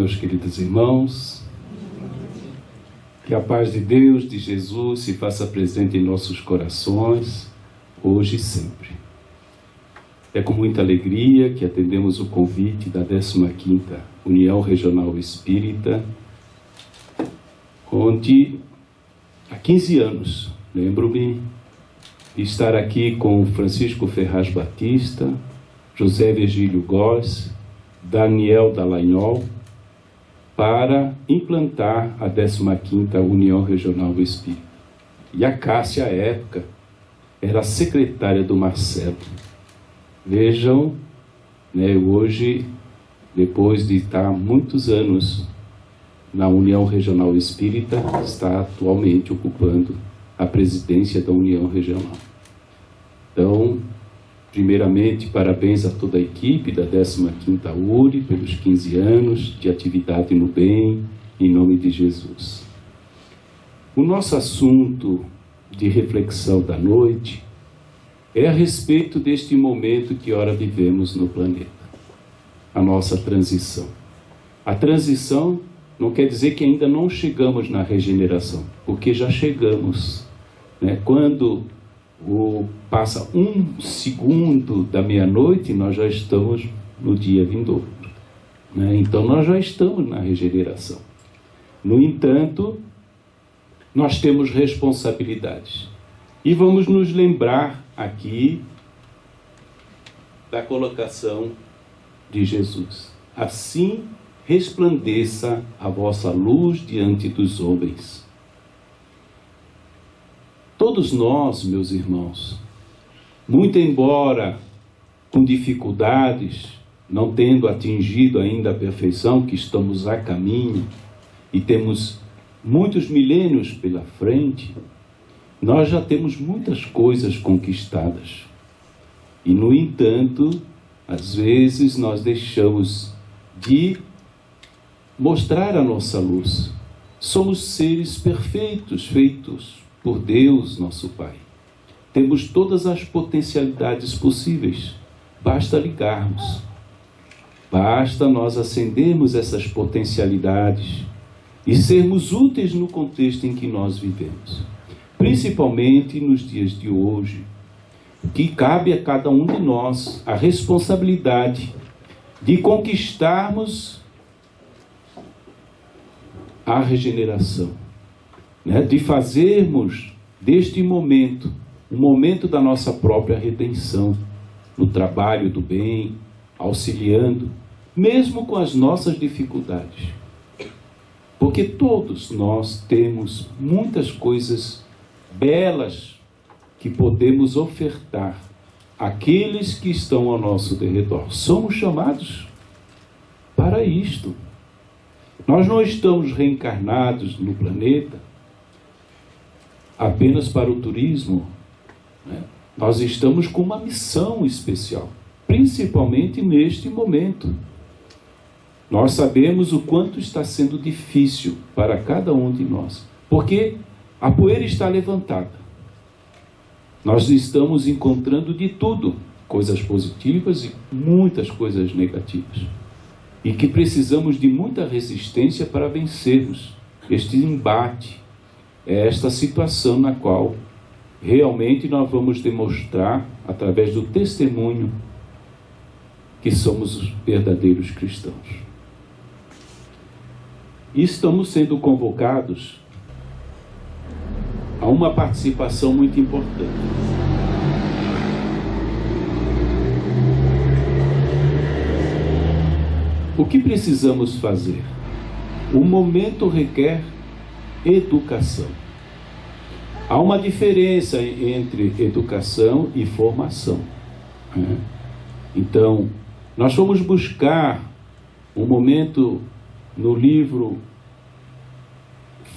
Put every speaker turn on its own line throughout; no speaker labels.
meus queridos irmãos. Que a paz de Deus, de Jesus, se faça presente em nossos corações, hoje e sempre. É com muita alegria que atendemos o convite da 15ª União Regional Espírita, onde há 15 anos, lembro-me de estar aqui com Francisco Ferraz Batista, José Virgílio Góes, Daniel Dallagnol, para implantar a 15ª União Regional Espírita. E a Cássia, à época, era secretária do Marcelo. Vejam, hoje, depois de estar muitos anos na União Regional Espírita, está atualmente ocupando a presidência da União Regional. Então, primeiramente, parabéns a toda a equipe da 15ª URI pelos 15 anos de atividade no bem, em nome de Jesus. O nosso assunto de reflexão da noite é a respeito deste momento que ora vivemos no planeta, a nossa transição. A transição não quer dizer que ainda não chegamos na regeneração, porque já chegamos, Quando passa 1 segundo da meia-noite, nós já estamos no dia vindouro, Então nós já estamos na regeneração. No entanto, nós temos responsabilidades. E vamos nos lembrar aqui da colocação de Jesus. Assim resplandeça a vossa luz diante dos homens. Todos nós, meus irmãos, muito embora com dificuldades, não tendo atingido ainda a perfeição, que estamos a caminho e temos muitos milênios pela frente, nós já temos muitas coisas conquistadas. E, no entanto, às vezes nós deixamos de mostrar a nossa luz. Somos seres perfeitos, feitos por Deus, nosso Pai. Temos todas as potencialidades possíveis. Basta ligarmos. Basta nós acendermos essas potencialidades e sermos úteis no contexto em que nós vivemos. Principalmente nos dias de hoje, que cabe a cada um de nós a responsabilidade de conquistarmos a regeneração, de fazermos deste momento um momento da nossa própria redenção, no trabalho do bem, auxiliando, mesmo com as nossas dificuldades. Porque todos nós temos muitas coisas belas que podemos ofertar àqueles que estão ao nosso derredor. Somos chamados para isto. Nós não estamos reencarnados no planeta apenas para o turismo, Nós estamos com uma missão especial, principalmente neste momento. Nós sabemos o quanto está sendo difícil para cada um de nós, porque a poeira está levantada. Nós estamos encontrando de tudo, coisas positivas e muitas coisas negativas. E que precisamos de muita resistência para vencermos este embate, esta situação na qual realmente nós vamos demonstrar, através do testemunho, que somos os verdadeiros cristãos. E estamos sendo convocados a uma participação muito importante. O que precisamos fazer? O momento requer educação. Há uma diferença entre educação e formação. Então, nós fomos buscar um momento no livro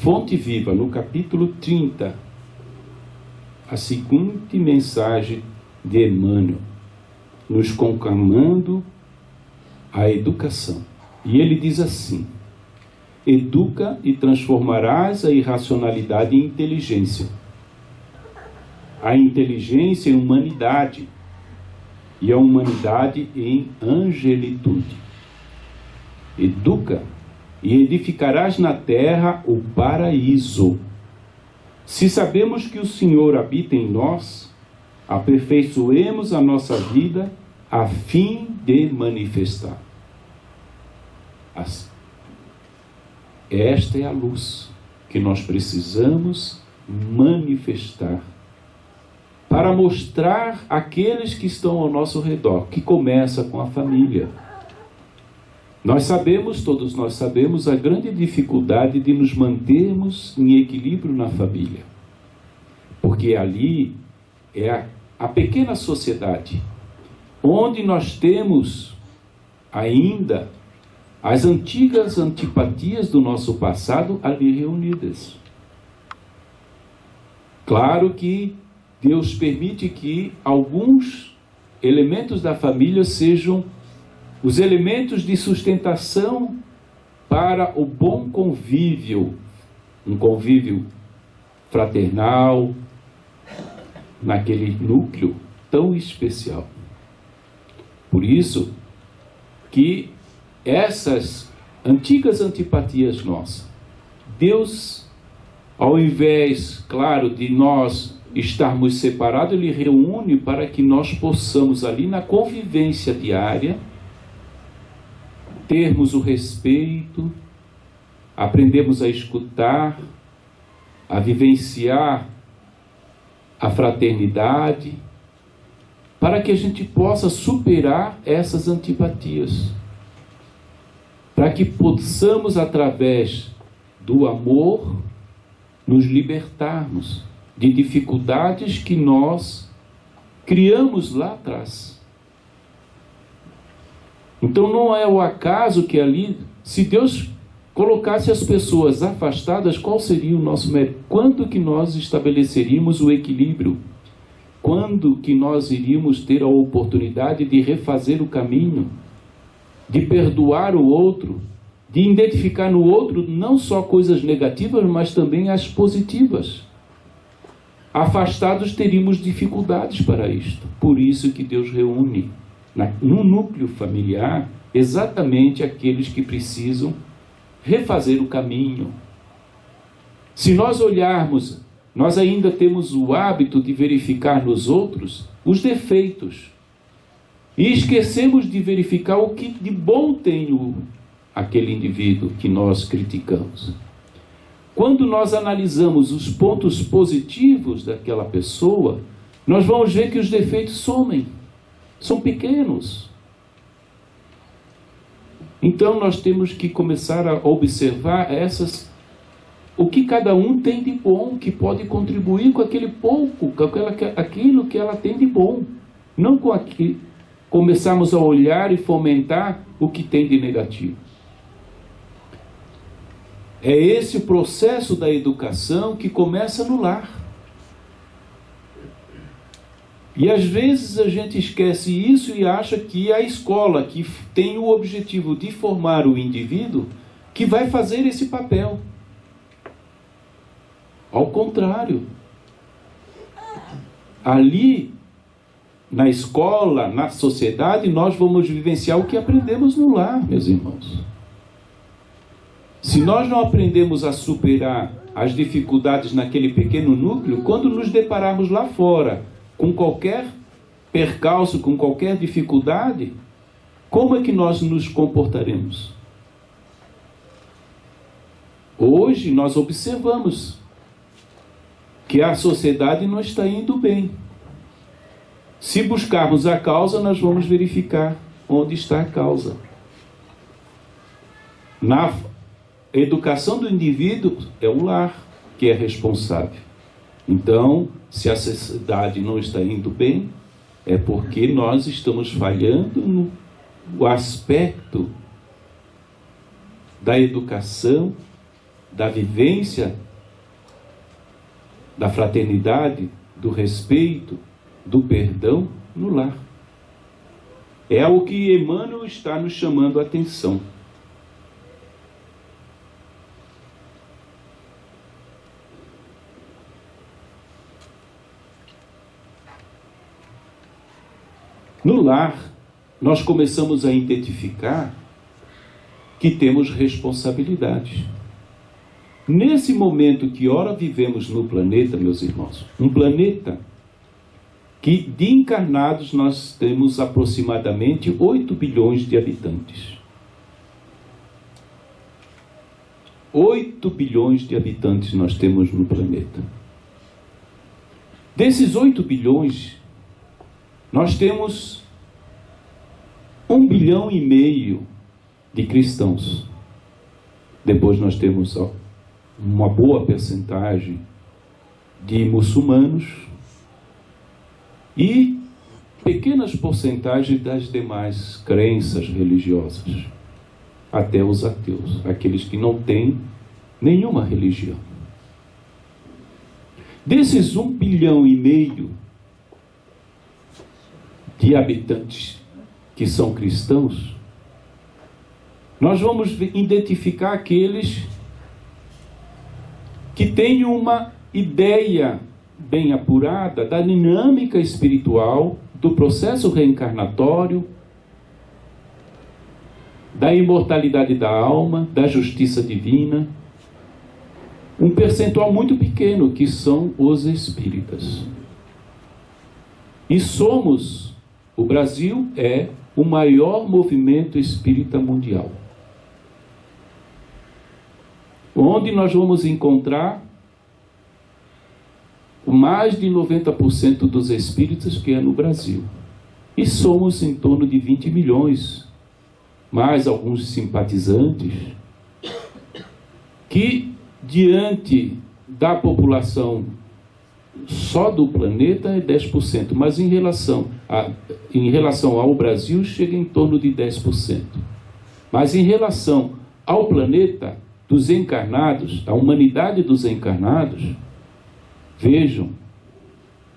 Fonte Viva, no capítulo 30, a seguinte mensagem de Emmanuel, nos conclamando a educação. E ele diz assim: educa e transformarás a irracionalidade em inteligência, a inteligência em humanidade e a humanidade em angelitude. Educa e edificarás na terra o paraíso. Se sabemos que o Senhor habita em nós, aperfeiçoemos a nossa vida a fim de manifestar. Esta é a luz que nós precisamos manifestar para mostrar àqueles que estão ao nosso redor, que começa com a família. Todos nós sabemos, a grande dificuldade de nos mantermos em equilíbrio na família. Porque ali é a pequena sociedade, onde nós temos ainda as antigas antipatias do nosso passado ali reunidas. Claro que Deus permite que alguns elementos da família sejam os elementos de sustentação para o bom convívio, um convívio fraternal, naquele núcleo tão especial. Por isso que essas antigas antipatias nossas, Deus, ao invés, claro, de nós estarmos separados, Ele reúne para que nós possamos ali na convivência diária termos o respeito, aprendemos a escutar, a vivenciar a fraternidade, para que a gente possa superar essas antipatias, para que possamos, através do amor, nos libertarmos de dificuldades que nós criamos lá atrás. Então não é o acaso que ali, se Deus colocasse as pessoas afastadas, qual seria o nosso mérito? Quando que nós estabeleceríamos o equilíbrio? Quando que nós iríamos ter a oportunidade de refazer o caminho, de perdoar o outro, de identificar no outro não só coisas negativas, mas também as positivas? Afastados teríamos dificuldades para isto. Por isso que Deus reúne no núcleo familiar exatamente aqueles que precisam refazer o caminho. Se nós olharmos, nós ainda temos o hábito de verificar nos outros os defeitos e esquecemos de verificar o que de bom tem aquele indivíduo que nós criticamos. Quando nós analisamos os pontos positivos daquela pessoa, nós vamos ver que os defeitos somem, são pequenos. Então nós temos que começar a observar o que cada um tem de bom, que pode contribuir com aquele pouco, com aquilo que ela tem de bom. Não com aquilo, começarmos a olhar e fomentar o que tem de negativo. É esse o processo da educação que começa no lar. E às vezes a gente esquece isso e acha que a escola, que tem o objetivo de formar o indivíduo, que vai fazer esse papel. Ao contrário. Ali, na escola, na sociedade, nós vamos vivenciar o que aprendemos no lar, meus irmãos. Se nós não aprendemos a superar as dificuldades naquele pequeno núcleo, quando nos depararmos lá fora com qualquer percalço, com qualquer dificuldade, como é que nós nos comportaremos? Hoje nós observamos que a sociedade não está indo bem. Se buscarmos a causa, nós vamos verificar onde está a causa. Na educação do indivíduo é o lar que é responsável. Então, se a sociedade não está indo bem, é porque nós estamos falhando no aspecto da educação, da vivência, da fraternidade, do respeito, do perdão no lar. É o que Emmanuel está nos chamando a atenção. No lar, nós começamos a identificar que temos responsabilidades. Nesse momento que ora vivemos no planeta, meus irmãos, um planeta que de encarnados nós temos aproximadamente 8 bilhões de habitantes. 8 bilhões de habitantes nós temos no planeta. Desses 8 bilhões, nós temos 1,5 bilhão de cristãos. Depois nós temos uma boa percentagem de muçulmanos e pequenas porcentagens das demais crenças religiosas, até os ateus, aqueles que não têm nenhuma religião. Desses 1,5 bilhão de habitantes que são cristãos, nós vamos identificar aqueles que têm uma ideia bem apurada da dinâmica espiritual, do processo reencarnatório, da imortalidade da alma, da justiça divina. Um percentual muito pequeno que são os espíritas. E o Brasil é o maior movimento espírita mundial, onde nós vamos encontrar mais de 90% dos espíritas que é no Brasil. E somos em torno de 20 milhões, mais alguns simpatizantes, que diante da população só do planeta é 10%, mas em relação ao Brasil chega em torno de 10%. Mas em relação ao planeta dos encarnados, a humanidade dos encarnados, vejam,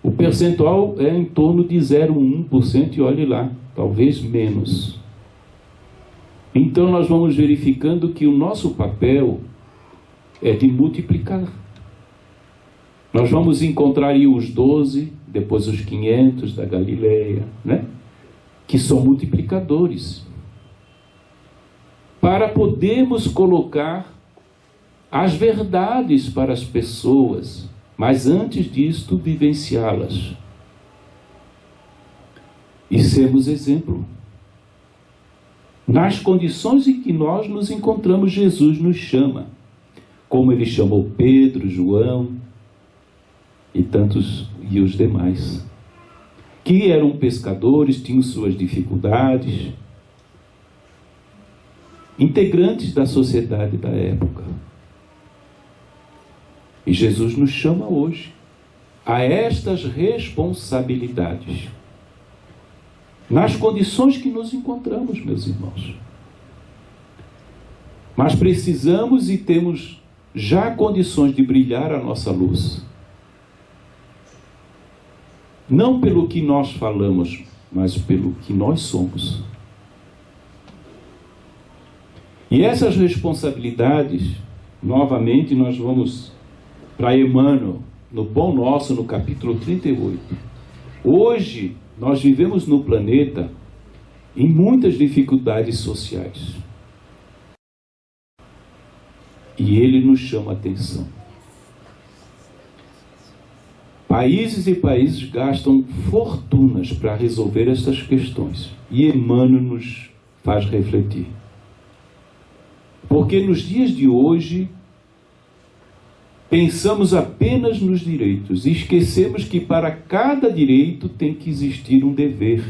o percentual é em torno de 0,1% e olhe lá, talvez menos. Então nós vamos verificando que o nosso papel é de multiplicar. Nós vamos encontrar aí os 12, depois os 500 da Galileia, né? Que são multiplicadores, para podermos colocar as verdades para as pessoas, mas antes disto vivenciá-las e sermos exemplo. Nas condições em que nós nos encontramos, Jesus nos chama, como ele chamou Pedro, João e os demais, que eram pescadores, tinham suas dificuldades, integrantes da sociedade da época. E Jesus nos chama hoje a estas responsabilidades, nas condições que nos encontramos, meus irmãos. Mas precisamos e temos já condições de brilhar a nossa luz. Não pelo que nós falamos, mas pelo que nós somos. E essas responsabilidades, novamente, nós vamos para Emmanuel, no Pão Nosso, no capítulo 38. Hoje, nós vivemos no planeta em muitas dificuldades sociais. E ele nos chama a atenção. Países e países gastam fortunas para resolver essas questões. E Emmanuel nos faz refletir. Porque nos dias de hoje, pensamos apenas nos direitos e esquecemos que para cada direito tem que existir um dever.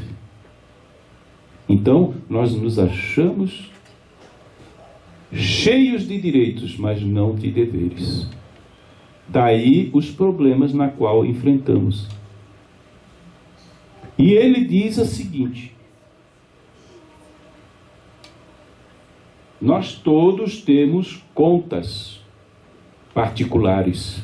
Então, nós nos achamos cheios de direitos, mas não de deveres. Daí os problemas na qual enfrentamos. E ele diz o seguinte: nós todos temos contas particulares.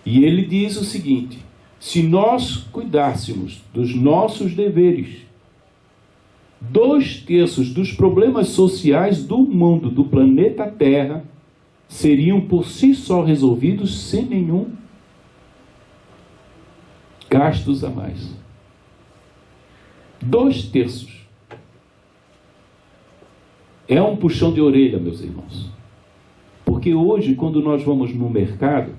E ele diz o seguinte: se nós cuidássemos dos nossos deveres, 2/3 dos problemas sociais do mundo, do planeta Terra, seriam por si só resolvidos sem nenhum gastos a mais. 2/3. É um puxão de orelha, meus irmãos. Porque hoje, quando nós vamos no mercado,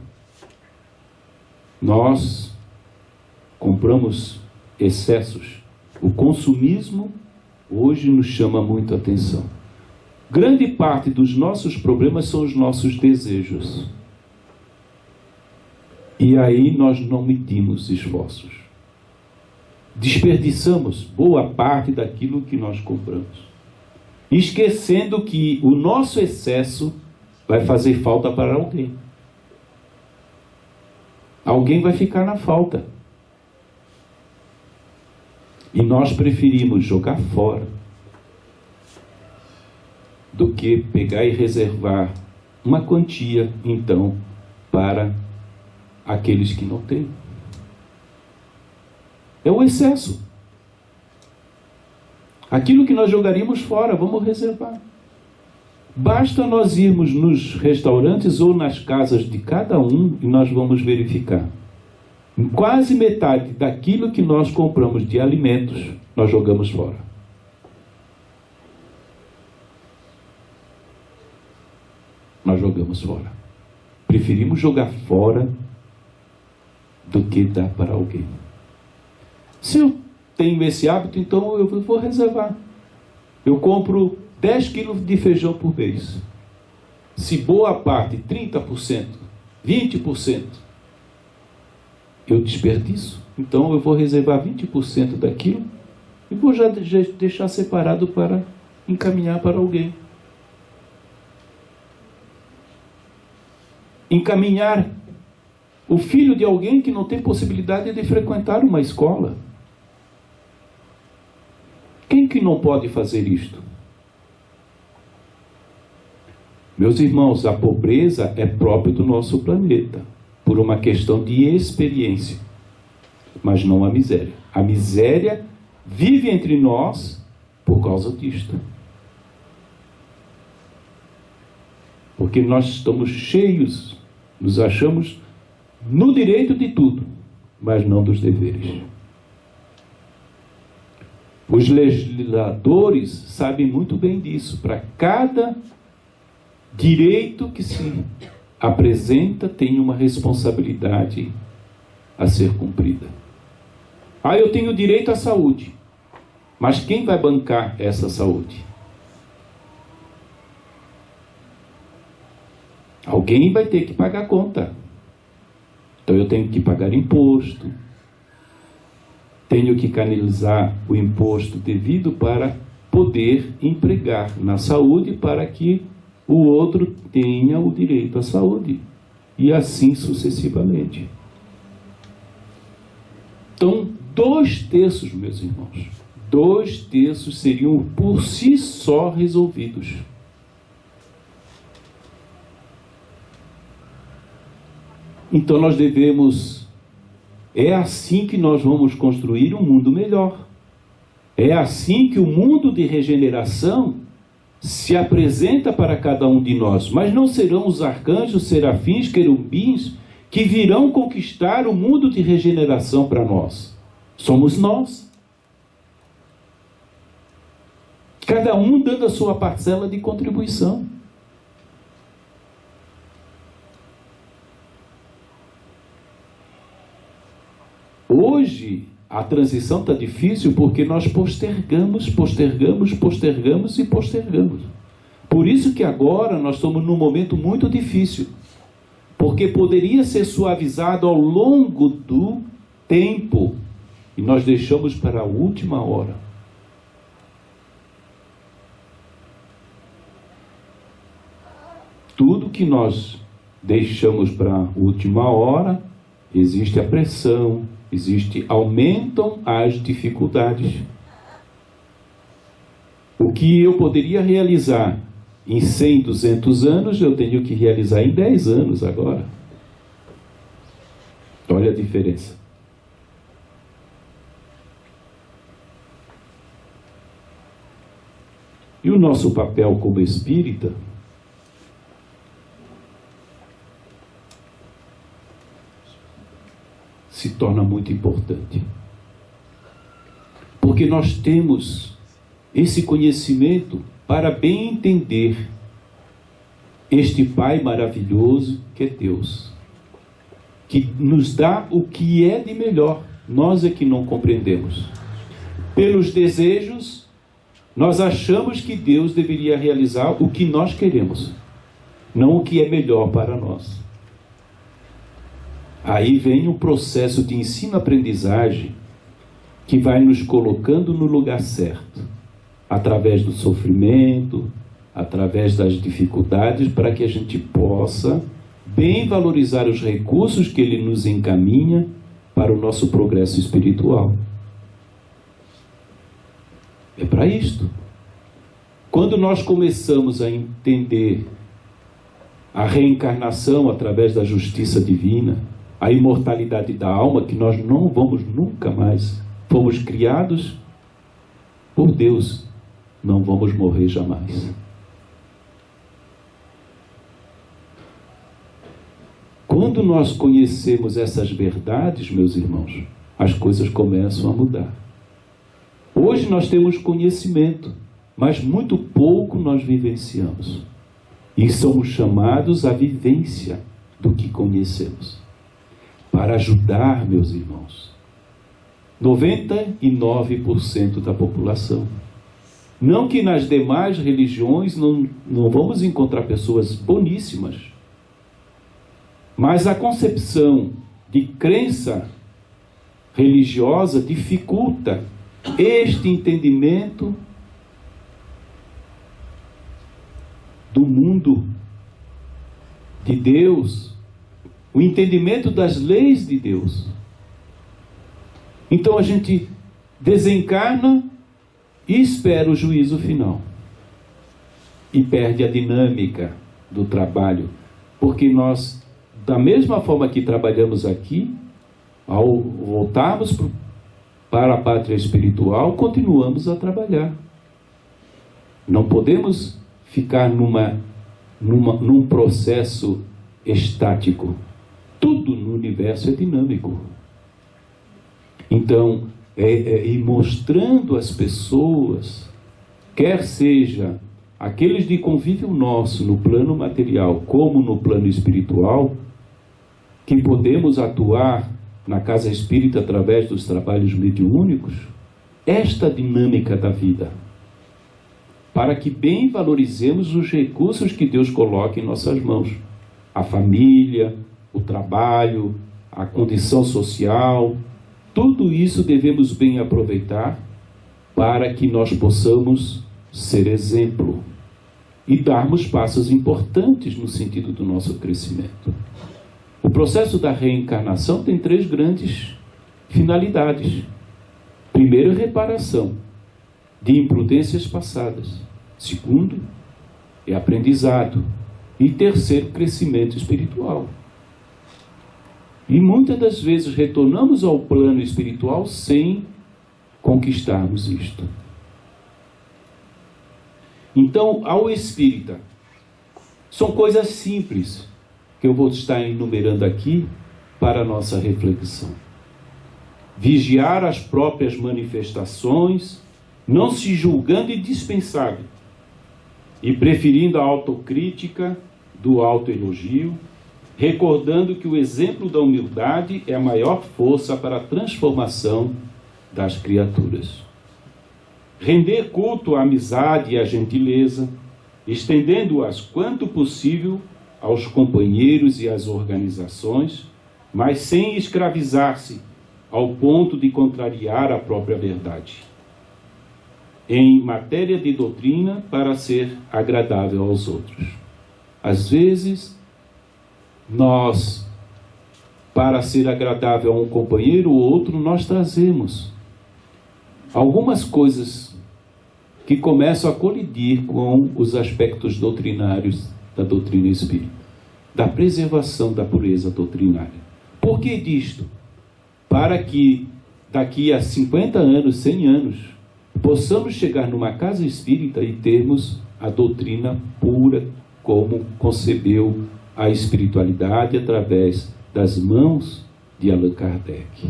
nós compramos excessos. O consumismo hoje nos chama muito a atenção. Grande parte dos nossos problemas são os nossos desejos. E aí nós não medimos esforços. Desperdiçamos boa parte daquilo que nós compramos, esquecendo que o nosso excesso vai fazer falta para alguém. Alguém vai ficar na falta. E nós preferimos jogar fora do que pegar e reservar uma quantia, então, para aqueles que não têm. É o excesso. Aquilo que nós jogaríamos fora, vamos reservar. Basta nós irmos nos restaurantes ou nas casas de cada um e nós vamos verificar. Em quase metade daquilo que nós compramos de alimentos, nós jogamos fora. Nós jogamos fora. Preferimos jogar fora do que dar para alguém. Se eu tenho esse hábito, então eu vou reservar. Eu compro 10 quilos de feijão por mês. Se boa parte, 30%, 20%, eu desperdiço, então eu vou reservar 20% daquilo e vou já deixar separado para encaminhar para alguém. Encaminhar o filho de alguém que não tem possibilidade de frequentar uma escola. Quem que não pode fazer isto? Meus irmãos, a pobreza é própria do nosso planeta, por uma questão de experiência, mas não a miséria. A miséria vive entre nós por causa disto. Porque nós estamos cheios, nos achamos no direito de tudo, mas não dos deveres. Os legisladores sabem muito bem disso. Para cada direito que se apresenta, tem uma responsabilidade a ser cumprida. Eu tenho direito à saúde, mas quem vai bancar essa saúde? Alguém vai ter que pagar a conta. Então eu tenho que pagar imposto, tenho que canalizar o imposto devido para poder empregar na saúde para que o outro tenha o direito à saúde. E assim sucessivamente. Então, 2/3, meus irmãos, 2/3 seriam por si só resolvidos. Então nós devemos... É assim que nós vamos construir um mundo melhor. É assim que o mundo de regeneração se apresenta para cada um de nós. Mas não serão os arcanjos, serafins, querubins que virão conquistar o mundo de regeneração para nós. Somos nós. Cada um dando a sua parcela de contribuição. Hoje, a transição está difícil porque nós postergamos. Por isso que agora nós estamos num momento muito difícil. Porque poderia ser suavizado ao longo do tempo. E nós deixamos para a última hora. Tudo que nós deixamos para a última hora, existe a pressão, aumentam as dificuldades. O que eu poderia realizar em 100, 200 anos, eu tenho que realizar em 10 anos agora. Olha a diferença. E o nosso papel como espírita se torna muito importante. Porque nós temos esse conhecimento para bem entender este Pai maravilhoso que é Deus, que nos dá o que é de melhor. Nós é que não compreendemos. Pelos desejos, nós achamos que Deus deveria realizar o que nós queremos, não o que é melhor para nós. Aí vem o processo de ensino-aprendizagem que vai nos colocando no lugar certo, através do sofrimento, através das dificuldades, para que a gente possa bem valorizar os recursos que Ele nos encaminha para o nosso progresso espiritual. É para isto. Quando nós começamos a entender a reencarnação através da justiça divina, a imortalidade da alma, que nós não vamos nunca mais, fomos criados por Deus, não vamos morrer jamais. Quando nós conhecemos essas verdades, meus irmãos, as coisas começam a mudar. Hoje nós temos conhecimento, mas muito pouco nós vivenciamos. E somos chamados à vivência do que conhecemos, para ajudar, meus irmãos, 99% da população. Não que nas demais religiões não vamos encontrar pessoas boníssimas, mas a concepção de crença religiosa dificulta este entendimento do mundo, de Deus, o entendimento das leis de Deus. Então a gente desencarna e espera o juízo final. E perde a dinâmica do trabalho. Porque nós, da mesma forma que trabalhamos aqui, ao voltarmos para a pátria espiritual, continuamos a trabalhar. Não podemos ficar num processo estático. Tudo no universo é dinâmico. Então, ir mostrando às pessoas, quer seja aqueles de convívio nosso no plano material, como no plano espiritual, que podemos atuar na casa espírita através dos trabalhos mediúnicos, esta dinâmica da vida, para que bem valorizemos os recursos que Deus coloca em nossas mãos. A família, o trabalho, a condição social, tudo isso devemos bem aproveitar para que nós possamos ser exemplo e darmos passos importantes no sentido do nosso crescimento. O processo da reencarnação tem 3 grandes finalidades. Primeiro, reparação de imprudências passadas. Segundo, é aprendizado. E terceiro, crescimento espiritual. E muitas das vezes retornamos ao plano espiritual sem conquistarmos isto. Então, ao espírita, são coisas simples que eu vou estar enumerando aqui para a nossa reflexão. Vigiar as próprias manifestações, não se julgando indispensável e preferindo a autocrítica do autoelogio, recordando que o exemplo da humildade é a maior força para a transformação das criaturas. Render culto à amizade e à gentileza, estendendo-as quanto possível aos companheiros e às organizações, mas sem escravizar-se ao ponto de contrariar a própria verdade. Em matéria de doutrina, para ser agradável aos outros. Às vezes, nós, para ser agradável a um companheiro ou outro, nós trazemos algumas coisas que começam a colidir com os aspectos doutrinários da doutrina espírita, da preservação da pureza doutrinária. Por que disto? Para que daqui a 50 anos, 100 anos, possamos chegar numa casa espírita e termos a doutrina pura como concebeu a espiritualidade através das mãos de Allan Kardec.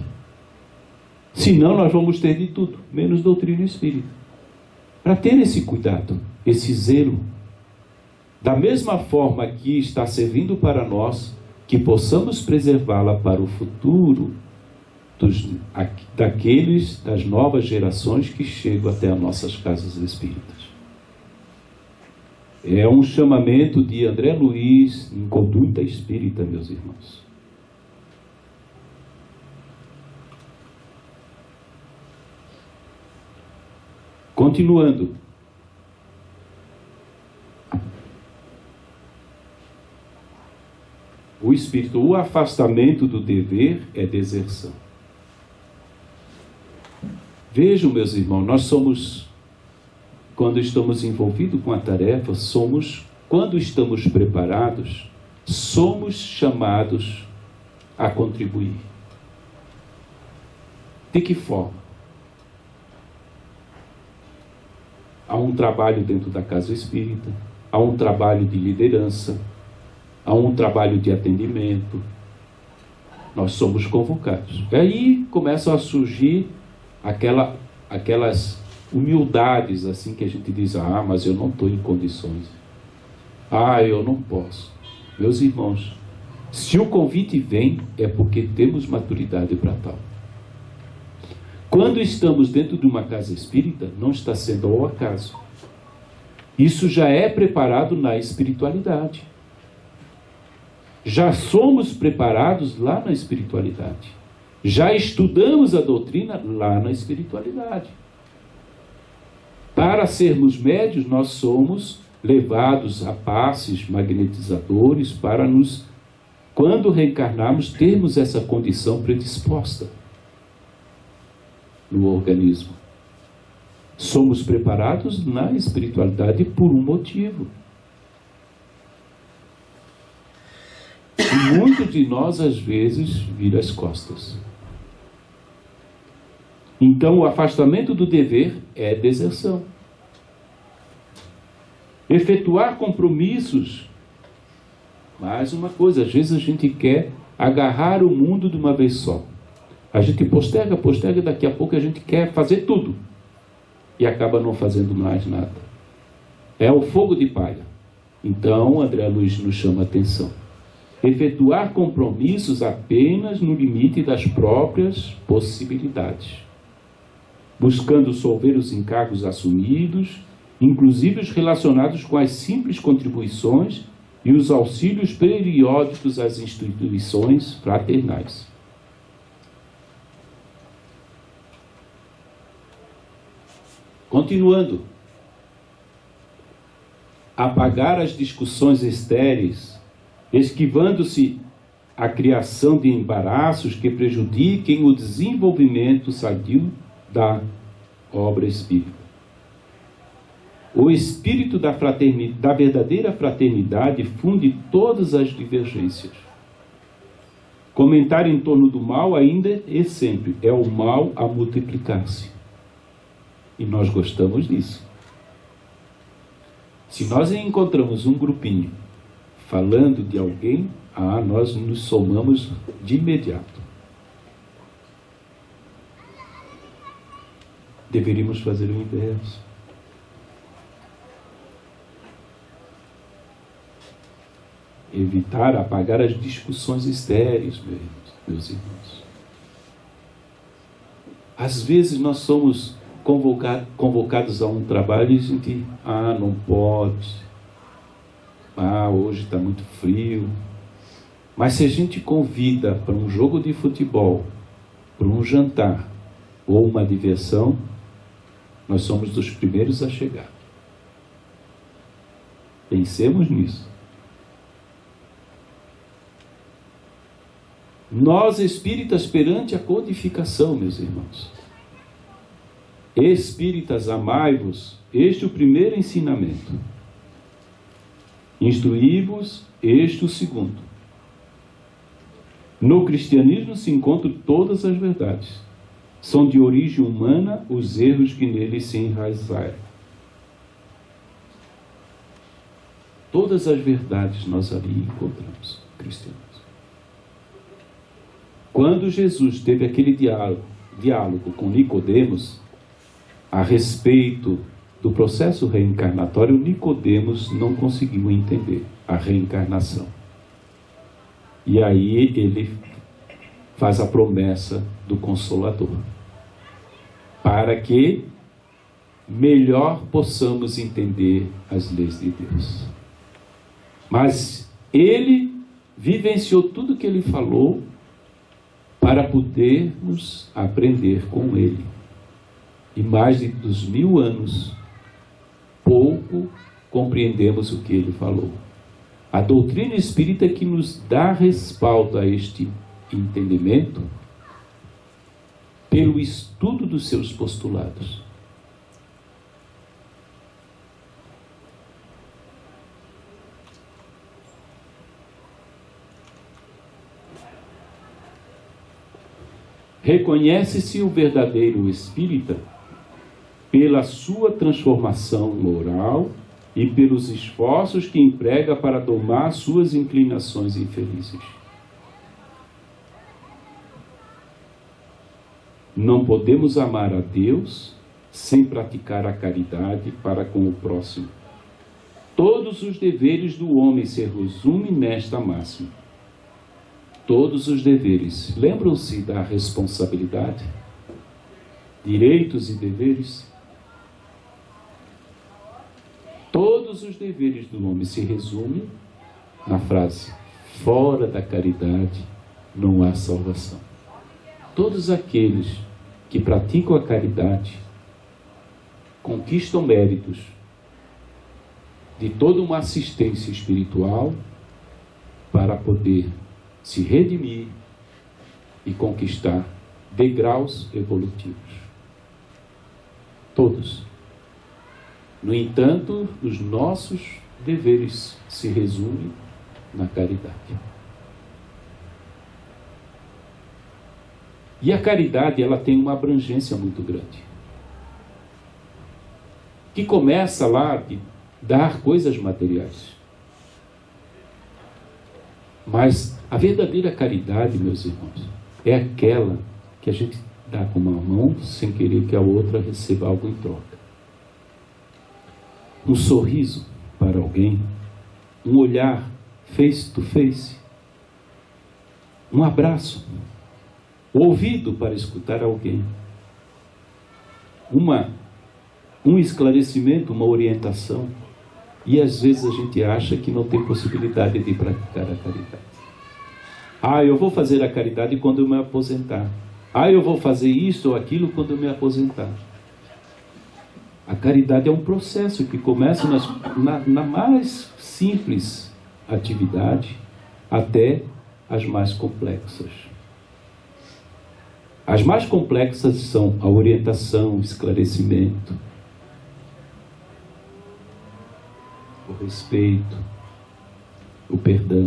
Senão nós vamos ter de tudo, menos doutrina espírita. para ter esse cuidado, esse zelo. Da mesma forma que está servindo para nós, que possamos preservá-la para o futuro das novas gerações que chegam até as nossas casas espíritas. É um chamamento de André Luiz em Conduta Espírita, meus irmãos. Continuando. O espírito, o afastamento do dever é deserção. Vejam, meus irmãos, nós somos, quando estamos envolvidos com a tarefa, quando estamos preparados, somos chamados a contribuir. De que forma? Há um trabalho dentro da casa espírita, há um trabalho de liderança, há um trabalho de atendimento. Nós somos convocados. E aí começam a surgir aquelas humildades assim que a gente diz: mas eu não estou em condições. Eu não posso. Meus irmãos, se o convite vem, é porque temos maturidade para tal. Quando estamos dentro de uma casa espírita, não está sendo ao acaso. Isso já é preparado na espiritualidade. Já somos preparados lá na espiritualidade. Já estudamos a doutrina lá na espiritualidade. Para sermos médios, nós somos levados a passes magnetizadores para quando reencarnarmos, termos essa condição predisposta no organismo. Somos preparados na espiritualidade por um motivo. E muitos de nós, às vezes, viram as costas. Então, o afastamento do dever é deserção. Efetuar compromissos. Mais uma coisa, às vezes a gente quer agarrar o mundo de uma vez só. A gente posterga, daqui a pouco a gente quer fazer tudo. E acaba não fazendo mais nada. É o fogo de palha. Então, André Luiz nos chama a atenção. Efetuar compromissos apenas no limite das próprias possibilidades, buscando solver os encargos assumidos, inclusive os relacionados com as simples contribuições e os auxílios periódicos às instituições fraternais. Continuando. Apagar as discussões estéreis, esquivando-se a criação de embaraços que prejudiquem o desenvolvimento sadio da obra espírita. O espírito da verdadeira fraternidade funde todas as divergências. Comentar em torno do mal ainda e sempre é o mal a multiplicar-se. E nós gostamos disso. Se nós encontramos um grupinho falando de alguém, nós nos somamos de imediato. Deveríamos fazer o inverso. Evitar, apagar as discussões estéreis, meus irmãos. Às vezes nós somos convocados a um trabalho e a gente, não pode. Hoje está muito frio. Mas se a gente convida para um jogo de futebol, para um jantar ou uma diversão, nós somos dos primeiros a chegar. Pensemos nisso. Nós espíritas perante a codificação, meus irmãos. Espíritas, amai-vos, este é o primeiro ensinamento. Instruí-vos, este o segundo. No cristianismo se encontram todas as verdades. São de origem humana os erros que nele se enraizaram. Todas as verdades nós ali encontramos, cristianos. Quando Jesus teve aquele diálogo com Nicodemos a respeito do processo reencarnatório, Nicodemos não conseguiu entender a reencarnação. E aí ele faz a promessa do Consolador, para que melhor possamos entender as leis de Deus. Mas ele vivenciou tudo o que ele falou para podermos aprender com ele. E mais dos 1000 anos, pouco compreendemos o que ele falou. A doutrina espírita que nos dá respaldo a este entendimento pelo estudo dos seus postulados. Reconhece-se o verdadeiro espírita pela sua transformação moral e pelos esforços que emprega para domar suas inclinações infelizes. Não podemos amar a Deus sem praticar a caridade para com o próximo. Todos os deveres do homem se resumem nesta máxima. Todos os deveres. Lembram-se da responsabilidade? Direitos e deveres? Todos os deveres do homem se resumem na frase: fora da caridade não há salvação. Todos aqueles que praticam a caridade conquistam méritos de toda uma assistência espiritual para poder se redimir e conquistar degraus evolutivos. Todos. No entanto, os nossos deveres se resumem na caridade. E a caridade, ela tem uma abrangência muito grande, que começa lá de dar coisas materiais. Mas a verdadeira caridade, meus irmãos, é aquela que a gente dá com uma mão sem querer que a outra receba algo em troca. Um sorriso para alguém, um olhar face to face, um abraço, o ouvido para escutar alguém, um esclarecimento, uma orientação. E às vezes a gente acha que não tem possibilidade de praticar a caridade. Eu vou fazer a caridade quando eu me aposentar. Eu vou fazer isso ou aquilo quando eu me aposentar. A caridade é um processo que começa na mais simples atividade até as mais complexas. As mais complexas são a orientação, o esclarecimento, o respeito, o perdão.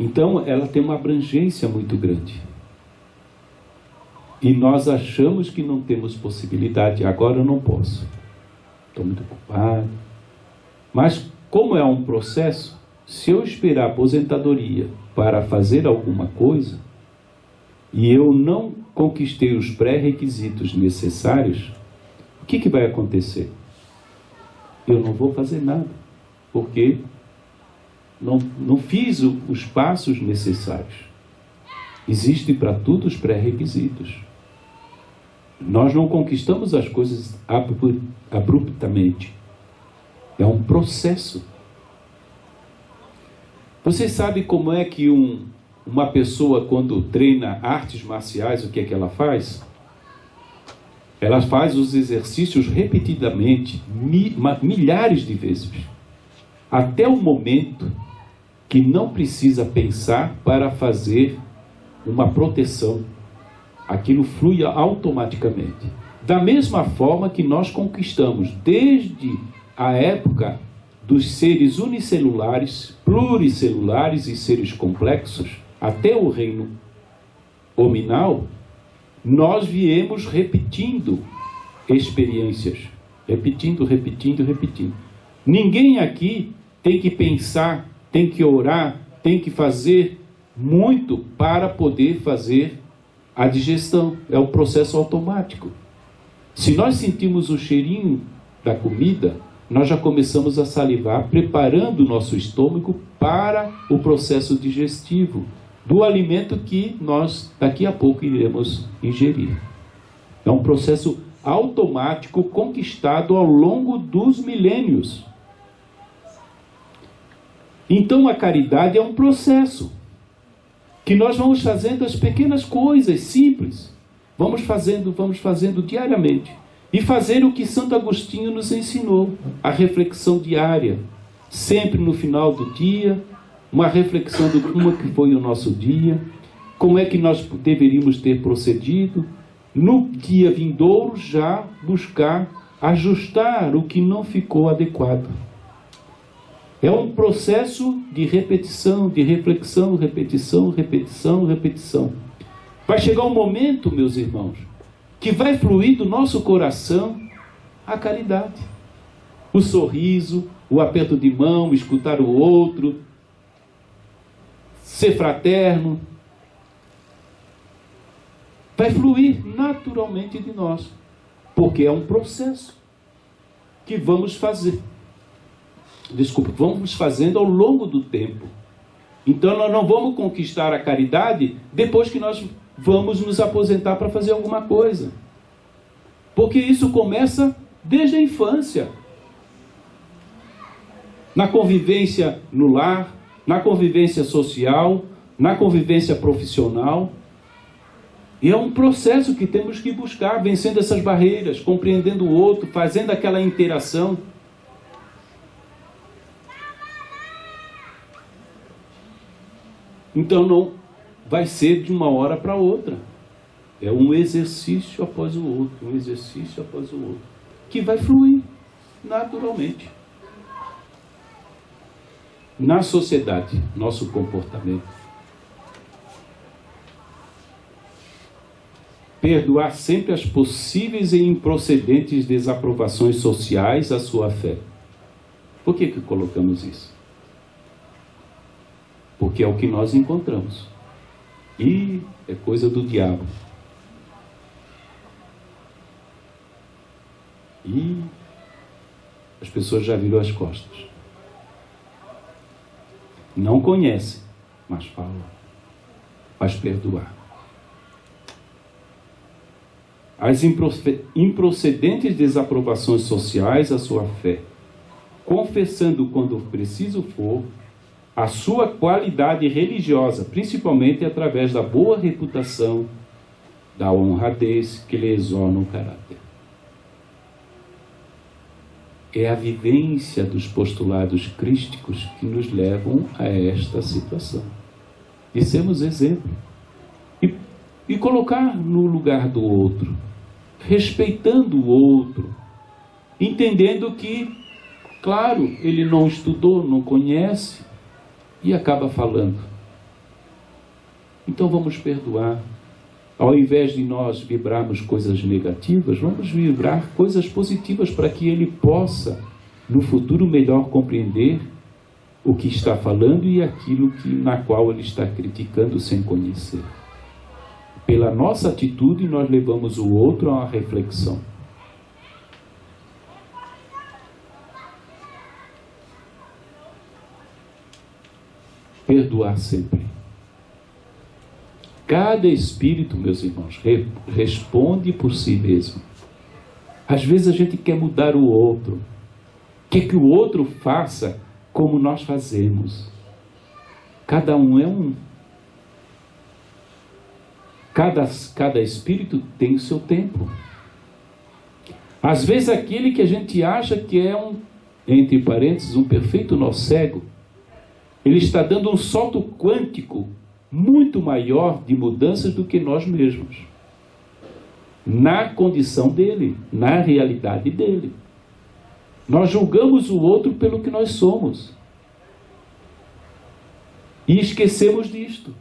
Então, ela tem uma abrangência muito grande. E nós achamos que não temos possibilidade. Agora eu não posso. Estou muito ocupado. Mas, como é um processo, se eu esperar a aposentadoria para fazer alguma coisa, e eu não conquistei os pré-requisitos necessários, o que vai acontecer? Eu não vou fazer nada, porque não fiz os passos necessários. Existem para tudo os pré-requisitos. Nós não conquistamos as coisas abruptamente. É um processo. Você sabe como é que uma pessoa, quando treina artes marciais, o que é que ela faz? Ela faz os exercícios repetidamente, milhares de vezes, até o momento que não precisa pensar para fazer uma proteção. Aquilo flui automaticamente. Da mesma forma que nós conquistamos, desde a época dos seres unicelulares, pluricelulares e seres complexos, até o reino hominal, nós viemos repetindo experiências, repetindo. Ninguém aqui tem que pensar, tem que orar, tem que fazer muito para poder fazer a digestão, é o processo automático. Se nós sentimos o cheirinho da comida, nós já começamos a salivar, preparando o nosso estômago para o processo digestivo do alimento que nós daqui a pouco iremos ingerir. É um processo automático conquistado ao longo dos milênios. Então a caridade é um processo que nós vamos fazendo as pequenas coisas simples. Vamos fazendo diariamente. E fazer o que Santo Agostinho nos ensinou, a reflexão diária. Sempre no final do dia, uma reflexão de como que foi o nosso dia, como é que nós deveríamos ter procedido. No dia vindouro, já buscar ajustar o que não ficou adequado. É um processo de repetição, de reflexão, repetição, repetição, repetição. Vai chegar um momento, meus irmãos, que vai fluir do nosso coração a caridade. O sorriso, o aperto de mão, escutar o outro, ser fraterno. Vai fluir naturalmente de nós, porque é um processo que vamos fazendo ao longo do tempo. Então nós não vamos conquistar a caridade depois que nós vamos nos aposentar para fazer alguma coisa. Porque isso começa desde a infância. Na convivência no lar, na convivência social, na convivência profissional. E é um processo que temos que buscar, vencendo essas barreiras, compreendendo o outro, fazendo aquela interação. Então não vai ser de uma hora para outra. É um exercício após o outro, um exercício após o outro, que vai fluir naturalmente. Na sociedade, nosso comportamento. Perdoar sempre as possíveis e improcedentes desaprovações sociais à sua fé. Por que colocamos isso? Porque é o que nós encontramos. E é coisa do diabo. E as pessoas já viram as costas. Não conhecem, mas falam. Faz perdoar. As improcedentes desaprovações sociais à sua fé, confessando quando preciso for a sua qualidade religiosa, principalmente através da boa reputação, da honradez que lhe exorna o caráter. É a vivência dos postulados crísticos que nos levam a esta situação. E sermos exemplo. E colocar no lugar do outro, respeitando o outro, entendendo que, claro, ele não estudou, não conhece, e acaba falando. Então vamos perdoar. Ao invés de nós vibrarmos coisas negativas, vamos vibrar coisas positivas para que ele possa, no futuro, melhor compreender o que está falando e aquilo na qual ele está criticando sem conhecer. Pela nossa atitude, nós levamos o outro a uma reflexão. Perdoar sempre. Cada espírito, meus irmãos, responde por si mesmo. Às vezes a gente quer mudar o outro. Quer que o outro faça como nós fazemos. Cada um é um. Cada espírito tem o seu tempo. Às vezes aquele que a gente acha que é entre parênteses, um perfeito nó cego, ele está dando um salto quântico muito maior de mudanças do que nós mesmos. Na condição dele, na realidade dele. Nós julgamos o outro pelo que nós somos. E esquecemos disto.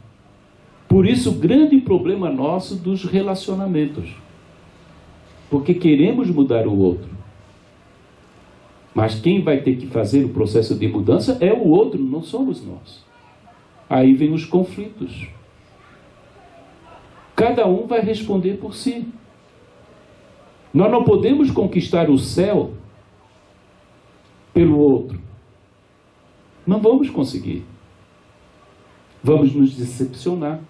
Por isso, o grande problema nosso dos relacionamentos. Porque queremos mudar o outro. Mas quem vai ter que fazer o processo de mudança é o outro, não somos nós. Aí vem os conflitos. Cada um vai responder por si. Nós não podemos conquistar o céu pelo outro. Não vamos conseguir. Vamos nos decepcionar.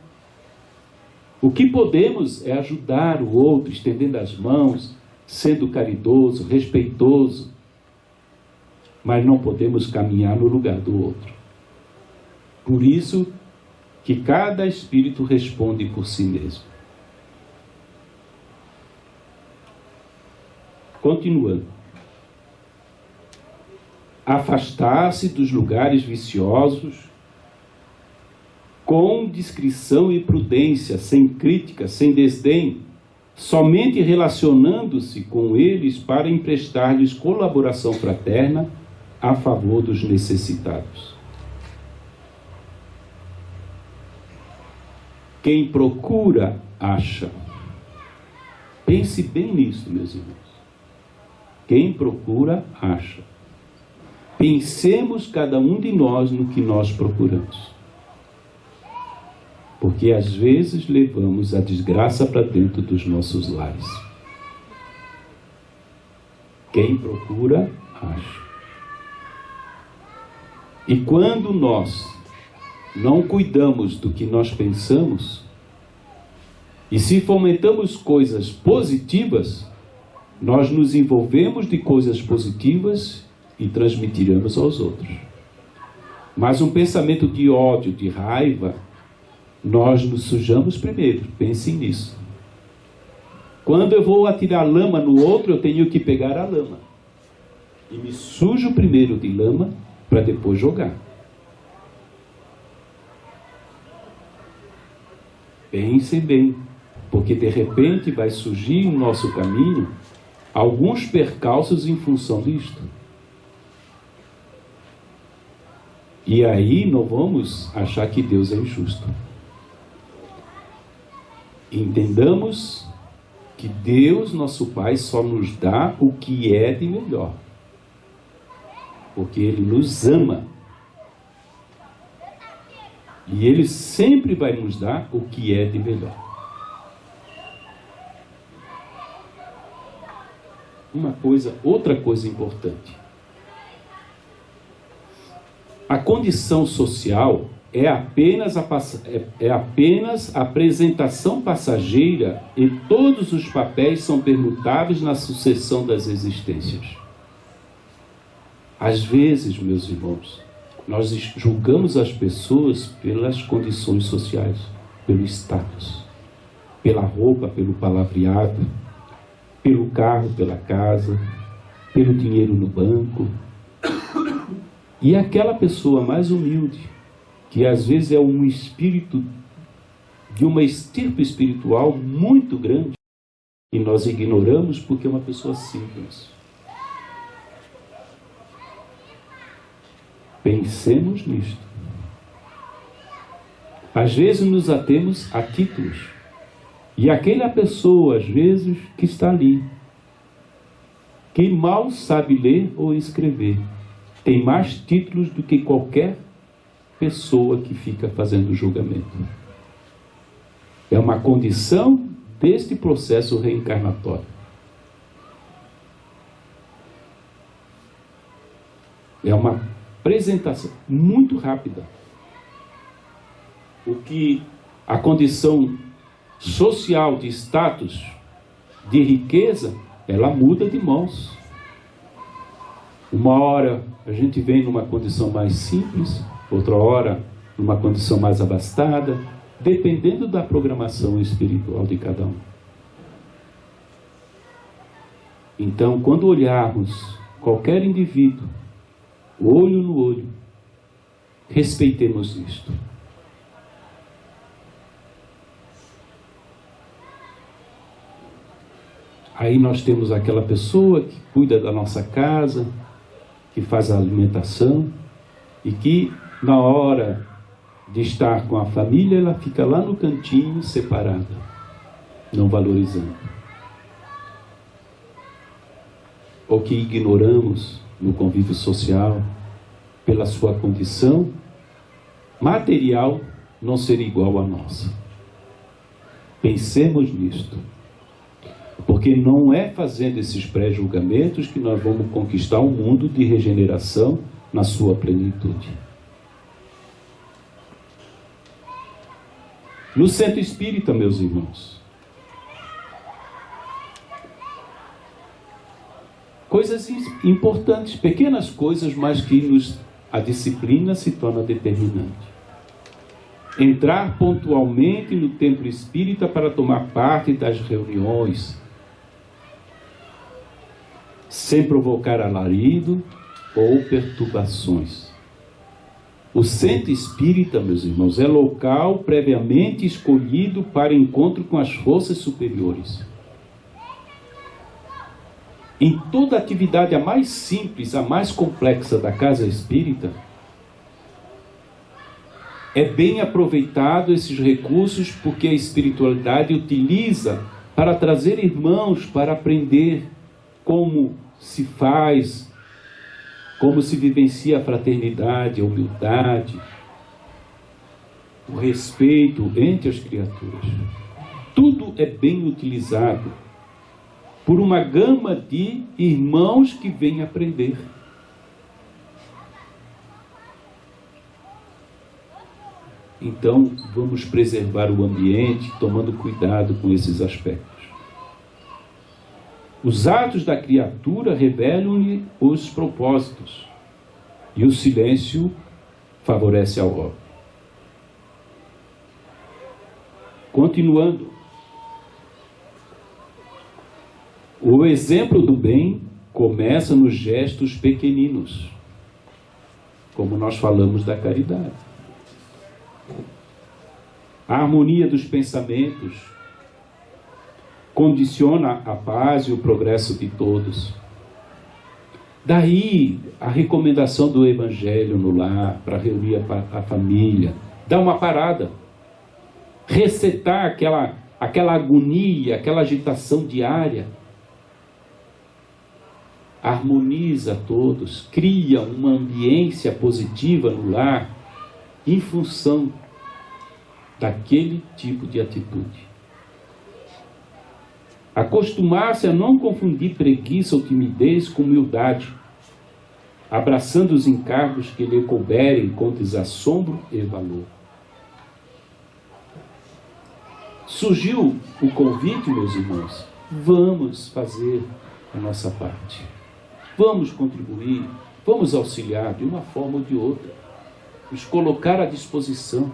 O que podemos é ajudar o outro, estendendo as mãos, sendo caridoso, respeitoso. Mas não podemos caminhar no lugar do outro. Por isso que cada espírito responde por si mesmo. Continuando. Afastar-se dos lugares viciosos com discrição e prudência, sem crítica, sem desdém, somente relacionando-se com eles para emprestar-lhes colaboração fraterna a favor dos necessitados. Quem procura, acha. Pense bem nisso, meus irmãos. Quem procura, acha. Pensemos cada um de nós no que nós procuramos. Porque às vezes levamos a desgraça para dentro dos nossos lares. Quem procura, acha. E quando nós não cuidamos do que nós pensamos, e se fomentamos coisas positivas, nós nos envolvemos de coisas positivas e transmitiremos aos outros. Mas um pensamento de ódio, de raiva, nós nos sujamos primeiro. Pensem nisso. Quando eu vou atirar lama no outro, eu tenho que pegar a lama. E me sujo primeiro de lama, para depois jogar. Pensem bem, porque de repente vai surgir no nosso caminho alguns percalços em função disto. E aí não vamos achar que Deus é injusto. Entendamos que Deus, nosso Pai, só nos dá o que é de melhor. Porque Ele nos ama. E Ele sempre vai nos dar o que é de melhor. Outra coisa importante. A condição social é apenas a apresentação passageira e todos os papéis são permutáveis na sucessão das existências. Às vezes, meus irmãos, nós julgamos as pessoas pelas condições sociais, pelo status, pela roupa, pelo palavreado, pelo carro, pela casa, pelo dinheiro no banco. E aquela pessoa mais humilde, que às vezes é um espírito de uma estirpe espiritual muito grande, e nós ignoramos porque é uma pessoa simples. Pensemos nisto. Às vezes nos atemos a títulos. E aquela pessoa, às vezes, que está ali, que mal sabe ler ou escrever, tem mais títulos do que qualquer pessoa que fica fazendo julgamento. É uma condição deste processo reencarnatório. É uma apresentação muito rápida. O que a condição social de status, de riqueza, ela muda de mãos. Uma hora a gente vem numa condição mais simples, outra hora numa condição mais abastada, dependendo da programação espiritual de cada um. Então, quando olharmos qualquer indivíduo, olho no olho, respeitemos isto. Aí nós temos aquela pessoa que cuida da nossa casa, que faz a alimentação, e que na hora de estar com a família, ela fica lá no cantinho, separada, não valorizando. Ou que ignoramos no convívio social, pela sua condição material não ser igual à nossa. Pensemos nisto. Porque não é fazendo esses pré-julgamentos que nós vamos conquistar um mundo de regeneração na sua plenitude. No centro espírita, meus irmãos, coisas importantes, pequenas coisas, mas que a disciplina se torna determinante. Entrar pontualmente no templo espírita para tomar parte das reuniões, sem provocar alarido ou perturbações. O centro espírita, meus irmãos, é local previamente escolhido para encontro com as forças superiores. Em toda atividade, a mais simples, a mais complexa da casa espírita, é bem aproveitado esses recursos, porque a espiritualidade utiliza para trazer irmãos para aprender como se faz, como se vivencia a fraternidade, a humildade, o respeito entre as criaturas. Tudo é bem utilizado por uma gama de irmãos que vêm aprender. Então, vamos preservar o ambiente, tomando cuidado com esses aspectos. Os atos da criatura revelam-lhe os propósitos, e o silêncio favorece a obra. Continuando, o exemplo do bem começa nos gestos pequeninos, como nós falamos da caridade. A harmonia dos pensamentos condiciona a paz e o progresso de todos. Daí a recomendação do Evangelho no lar, para reunir a família. Dá uma parada. Resetar aquela agonia, aquela agitação diária. Harmoniza todos, cria uma ambiência positiva no lar em função daquele tipo de atitude. Acostumar-se a não confundir preguiça ou timidez com humildade, abraçando os encargos que lhe couberem com desassombro e valor. Surgiu o convite, meus irmãos, vamos fazer a nossa parte. Vamos contribuir, vamos auxiliar de uma forma ou de outra, nos colocar à disposição.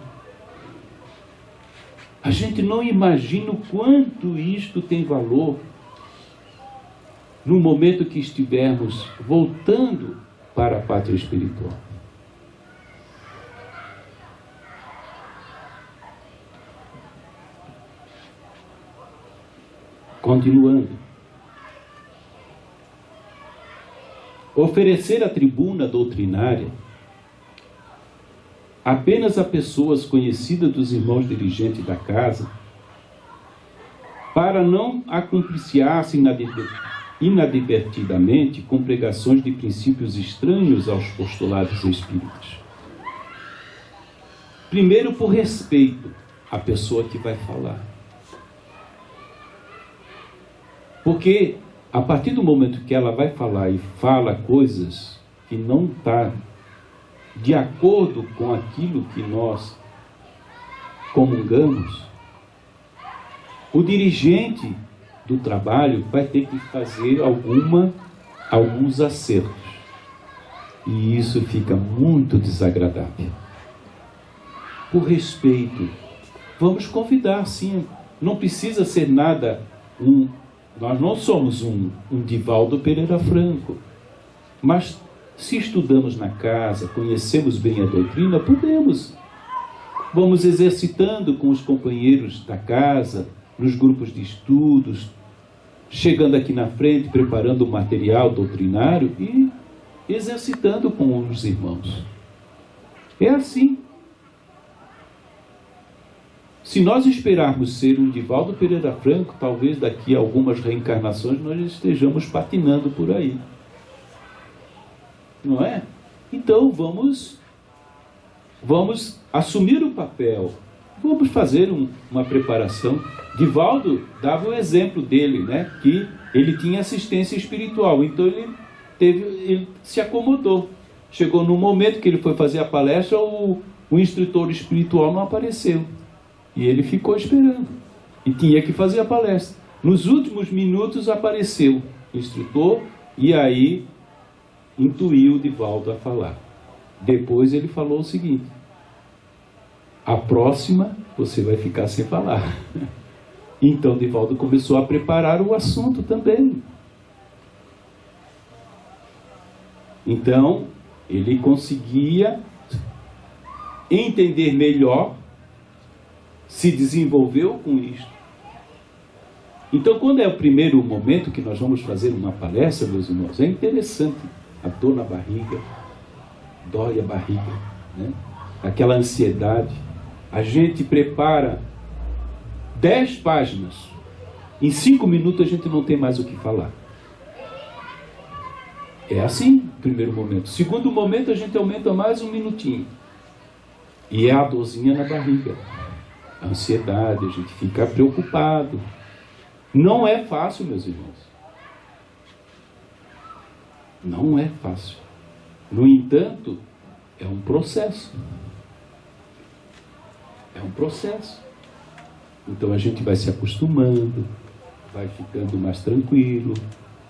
A gente não imagina o quanto isto tem valor no momento que estivermos voltando para a pátria espiritual. Continuando. Oferecer a tribuna doutrinária apenas a pessoas conhecidas dos irmãos dirigentes da casa, para não acompliciar-se inadvertidamente com pregações de princípios estranhos aos postulados espíritas. Primeiro, por respeito à pessoa que vai falar. Porque a partir do momento que ela vai falar e fala coisas que não estão de acordo com aquilo que nós comungamos, o dirigente do trabalho vai ter que fazer alguns acertos. E isso fica muito desagradável. Por respeito, vamos convidar, sim. Não precisa ser nada nós não somos um Divaldo Pereira Franco, mas se estudamos na casa, conhecemos bem a doutrina, vamos exercitando com os companheiros da casa, nos grupos de estudos, chegando aqui na frente, preparando o material doutrinário e exercitando com os irmãos. É assim. Se nós esperarmos ser um Divaldo Pereira Franco, talvez daqui a algumas reencarnações nós estejamos patinando por aí. Não é? Então vamos assumir o papel, vamos fazer uma preparação. Divaldo dava o exemplo dele, né? Que ele tinha assistência espiritual, então ele se acomodou. Chegou no momento que ele foi fazer a palestra, o instrutor espiritual não apareceu. E ele ficou esperando. E tinha que fazer a palestra. Nos últimos minutos apareceu o instrutor e aí intuiu o Divaldo a falar. Depois ele falou o seguinte: a próxima você vai ficar sem falar. Então Divaldo começou a preparar o assunto também. Então ele conseguia entender melhor, se desenvolveu com isso. Então, quando é o primeiro momento que nós vamos fazer uma palestra, meus irmãos, é interessante. A dor na barriga, dói a barriga, né? Aquela ansiedade. A gente prepara 10 páginas. Em 5 minutos a gente não tem mais o que falar. É assim, primeiro momento. Segundo momento a gente aumenta mais um minutinho. E é a dorzinha na barriga. A ansiedade, a gente fica preocupado. Não é fácil, meus irmãos. Não é fácil. No entanto, é um processo. É um processo. Então a gente vai se acostumando, vai ficando mais tranquilo,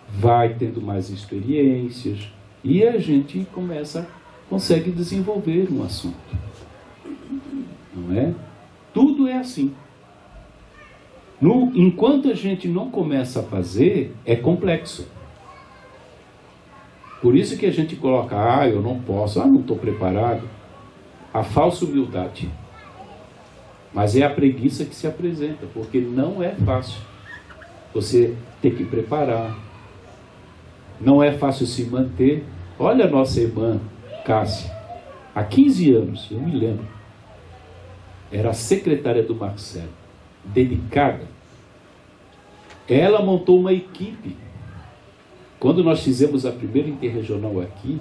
vai tendo mais experiências e a gente consegue desenvolver um assunto. Não é? Tudo é assim. Enquanto a gente não começa a fazer, é complexo. Por isso que a gente coloca, eu não posso, não estou preparado. A falsa humildade. Mas é a preguiça que se apresenta, porque não é fácil. Você tem que preparar. Não é fácil se manter. Olha a nossa irmã Cássia. Há 15 anos, eu me lembro, era a secretária do Marcelo. Dedicada. Ela montou uma equipe. Quando nós fizemos a primeira interregional aqui,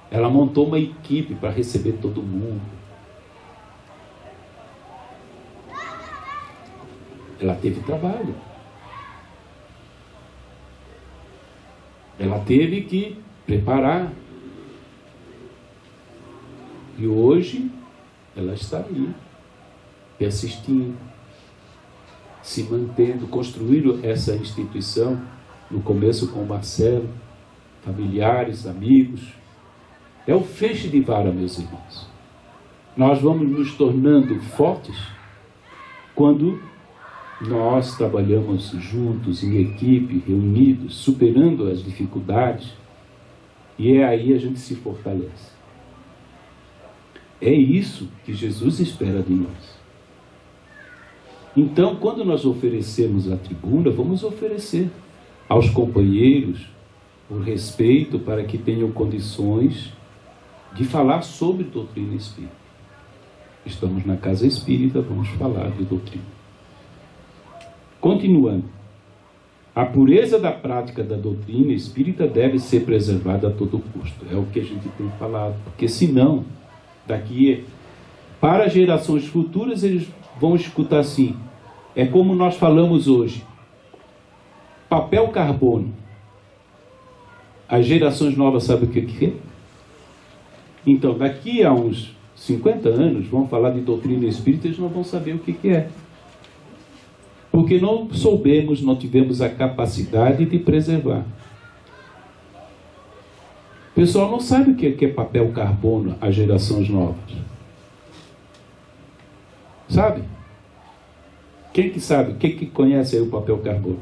ela montou uma equipe para receber todo mundo. Ela teve trabalho. Ela teve que preparar. E hoje ela está aí, persistindo, se mantendo, construindo essa instituição, no começo com o Marcelo, familiares, amigos. É o feixe de vara, meus irmãos. Nós vamos nos tornando fortes quando nós trabalhamos juntos, em equipe, reunidos, superando as dificuldades, e é aí a gente se fortalece. É isso que Jesus espera de nós. Então, quando nós oferecemos a tribuna, vamos oferecer aos companheiros o respeito para que tenham condições de falar sobre doutrina espírita. Estamos na casa espírita, vamos falar de doutrina. Continuando. A pureza da prática da doutrina espírita deve ser preservada a todo custo. É o que a gente tem falado. Porque senão, daqui para gerações futuras, eles vão escutar assim. É como nós falamos hoje. Papel carbono. As gerações novas sabem o que é? Então, daqui a uns 50 anos, vão falar de doutrina espírita e eles não vão saber o que é. Porque não soubemos, não tivemos a capacidade de preservar. O pessoal não sabe o que é papel carbono, as gerações novas. Sabe? Quem que sabe? Quem que conhece aí o papel carbono?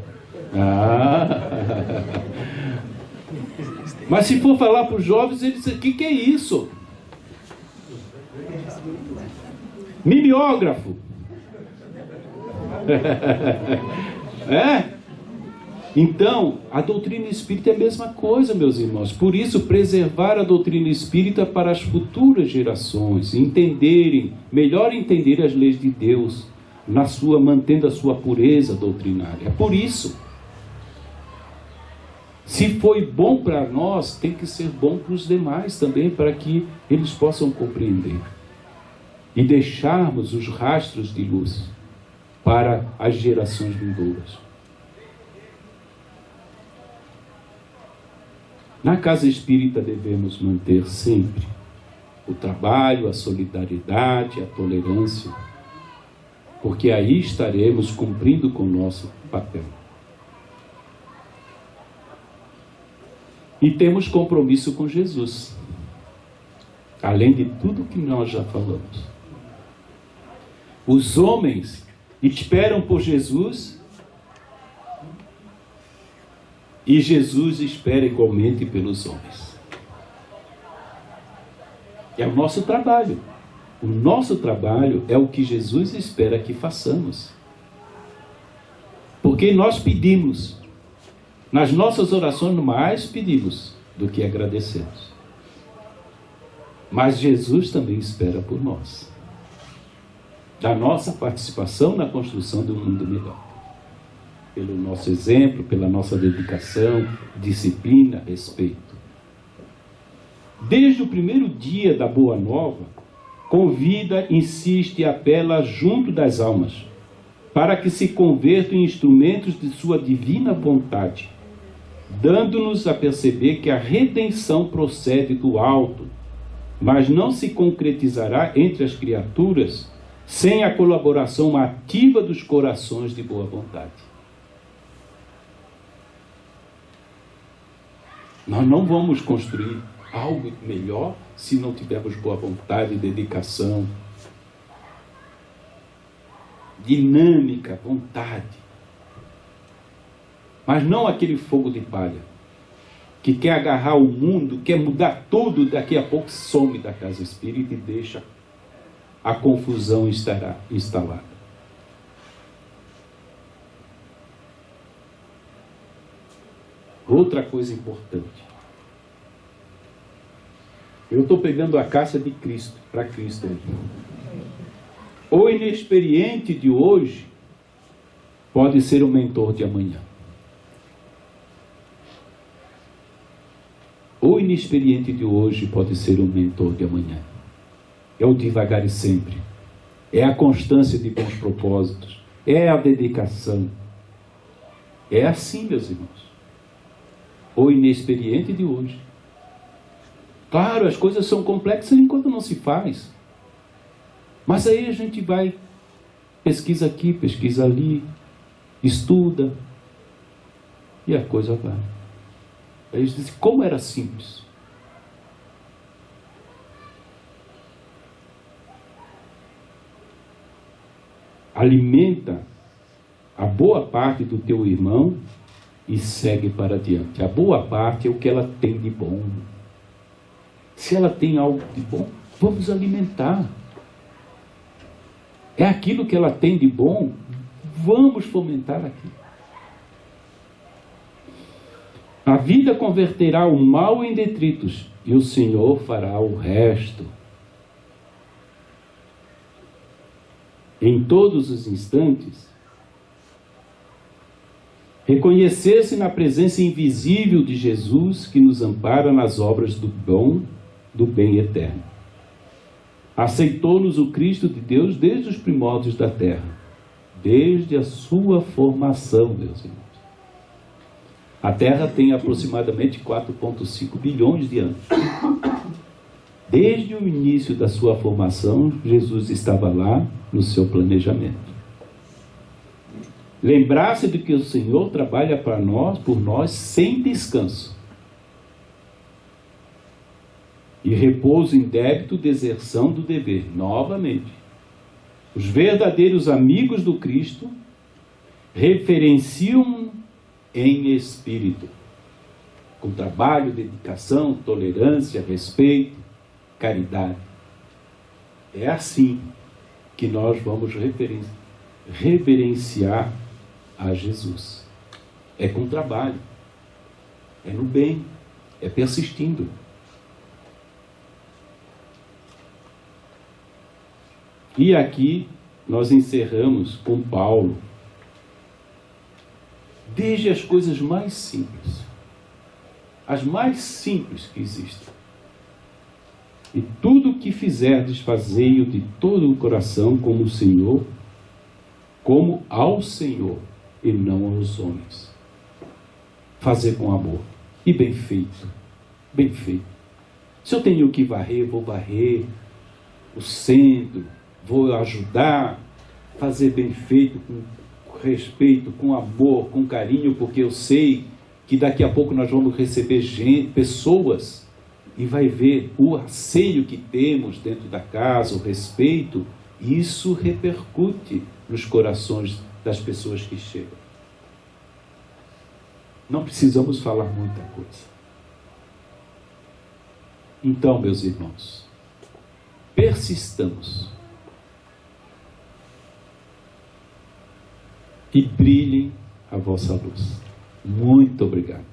Mas se for falar para os jovens, eles dizem, o que é isso? Mimeógrafo. Então, a doutrina espírita é a mesma coisa, meus irmãos. Por isso, preservar a doutrina espírita para as futuras gerações, melhor entender as leis de Deus, mantendo a sua pureza doutrinária. É por isso. Se foi bom para nós, tem que ser bom para os demais também, para que eles possam compreender. e deixarmos os rastros de luz para as gerações vindouras. Na casa espírita devemos manter sempre o trabalho, a solidariedade, a tolerância, porque aí estaremos cumprindo com o nosso papel. E temos compromisso com Jesus, além de tudo que nós já falamos. Os homens esperam por Jesus e Jesus espera igualmente pelos homens. É o nosso trabalho. O nosso trabalho é o que Jesus espera que façamos. Porque nós pedimos. Nas nossas orações, mais pedimos do que agradecemos. Mas Jesus também espera por nós. Da nossa participação na construção do mundo melhor. Pelo nosso exemplo, pela nossa dedicação, disciplina, respeito. Desde o primeiro dia da Boa Nova, convida, insiste e apela junto das almas, para que se convertam em instrumentos de sua divina vontade, dando-nos a perceber que a redenção procede do alto, mas não se concretizará entre as criaturas sem a colaboração ativa dos corações de boa vontade. Nós não vamos construir algo melhor se não tivermos boa vontade, dedicação, dinâmica, vontade. Mas não aquele fogo de palha que quer agarrar o mundo, quer mudar tudo, daqui a pouco some da casa espírita e deixa a confusão estará instalada. Outra coisa importante. Eu estou pegando a caça de Cristo, para Cristo. O inexperiente de hoje pode ser o mentor de amanhã. O inexperiente de hoje pode ser o mentor de amanhã. É o devagar e sempre. É a constância de bons propósitos. É a dedicação. É assim, meus irmãos. O inexperiente de hoje. Claro, as coisas são complexas enquanto não se faz. Mas aí a gente vai, pesquisa aqui, pesquisa ali, estuda, e a coisa vai. Aí eles dizem, como era simples. Alimenta a boa parte do teu irmão e segue para adiante. A boa parte é o que ela tem de bom. Se ela tem algo de bom, vamos alimentar. É aquilo que ela tem de bom, vamos fomentar aqui. A vida converterá o mal em detritos e o Senhor fará o resto. Em todos os instantes, reconhecer-se na presença invisível de Jesus que nos ampara nas obras do bem eterno. Aceitou-nos o Cristo de Deus desde os primórdios da terra, desde a sua formação, meus irmãos. A Terra tem aproximadamente 4,5 bilhões de anos. Desde o início da sua formação, Jesus estava lá no seu planejamento. Lembrar-se de que o Senhor trabalha para nós, por nós, sem descanso. E repouso em débito, deserção do dever. Novamente, os verdadeiros amigos do Cristo referenciam em espírito, com trabalho, dedicação, tolerância, respeito, caridade. É assim que nós vamos reverenciar a Jesus. É com trabalho, é no bem, é persistindo. E aqui nós encerramos com Paulo, desde as coisas mais simples, as mais simples que existem, e tudo que fizerdes, fazei-o de todo o coração como o Senhor, como ao Senhor, e não aos homens. Fazer com amor. E bem feito. Bem feito. Se eu tenho que varrer, vou varrer o centro, vou ajudar, fazer bem feito, com respeito, com amor, com carinho, porque eu sei que daqui a pouco nós vamos receber pessoas e vai ver o asseio que temos dentro da casa, o respeito, e isso repercute nos corações das pessoas que chegam. Não precisamos falar muita coisa. Então, meus irmãos, persistamos e brilhem a vossa luz. Muito obrigado.